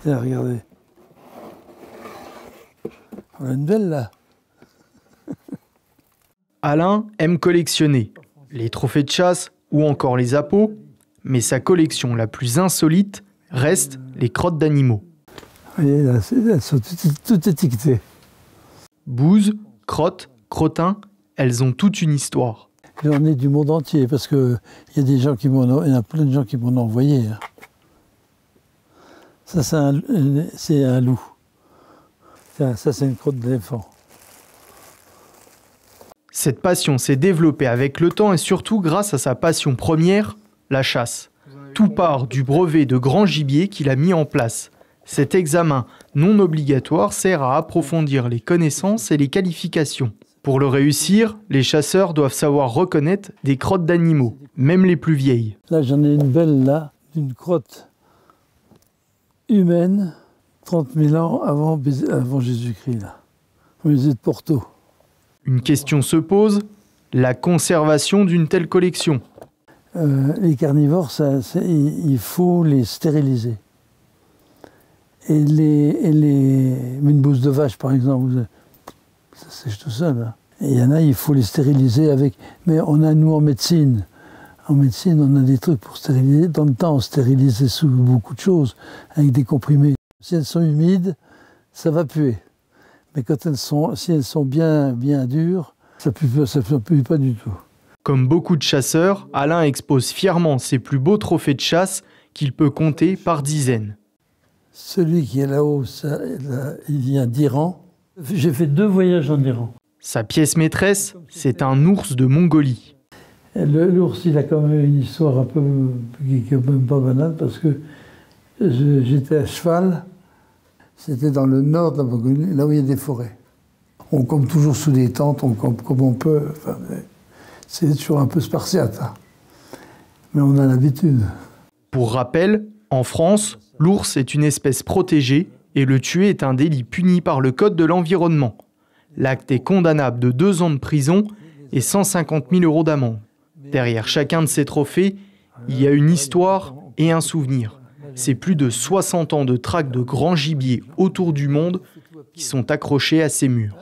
Tiens, regardez. On a une belle là. Alain aime collectionner les trophées de chasse ou encore les appos, mais sa collection la plus insolite reste les crottes d'animaux. Vous voyez, là, elles sont toutes étiquetées. Bouses, crottes, crottins, elles ont toute une histoire. J'en ai du monde entier parce qu'il y a des gens qui m'en ont, il y en a plein de gens qui m'en ont envoyé. Hein. Ça, c'est un loup. Ça, c'est une crotte d'éléphant. Cette passion s'est développée avec le temps et surtout grâce à sa passion première, la chasse. Tout part du brevet de grand gibier qu'il a mis en place. Cet examen non obligatoire sert à approfondir les connaissances et les qualifications. Pour le réussir, les chasseurs doivent savoir reconnaître des crottes d'animaux, même les plus vieilles. Là, j'en ai une belle là, d'une crotte humaine, 30 000 ans avant Jésus-Christ, là, au musée de Porto. Une question se pose, la conservation d'une telle collection. Les carnivores, il faut les stériliser. Et une bouse de vache, par exemple, ça sèche tout seul. Hein. Et il y en a, il faut les stériliser avec... Mais on a, nous, en médecine, on a des trucs pour stériliser. Dans le temps, on stérilisait sous beaucoup de choses, avec des comprimés. Si elles sont humides, ça va puer. Mais si elles sont bien dures, ça ne pue pas du tout. Comme beaucoup de chasseurs, Alain expose fièrement ses plus beaux trophées de chasse qu'il peut compter par dizaines. Celui qui est là-haut, il vient d'Iran. J'ai fait 2 voyages en Iran. Sa pièce maîtresse, c'est un ours de Mongolie. L'ours, il a quand même une histoire un peu qui est même pas banale parce que j'étais à cheval. C'était dans le nord de la Mongolie, là où il y a des forêts. On campe toujours sous des tentes, on campe comme on peut. Enfin, c'est toujours un peu spartiate, hein. Mais on a l'habitude. Pour rappel, en France, l'ours est une espèce protégée et le tuer est un délit puni par le Code de l'environnement. L'acte est condamnable de 2 ans de prison et 150 000 € d'amende. Derrière chacun de ces trophées, il y a une histoire et un souvenir. C'est plus de 60 ans de traque de grands gibiers autour du monde qui sont accrochés à ces murs.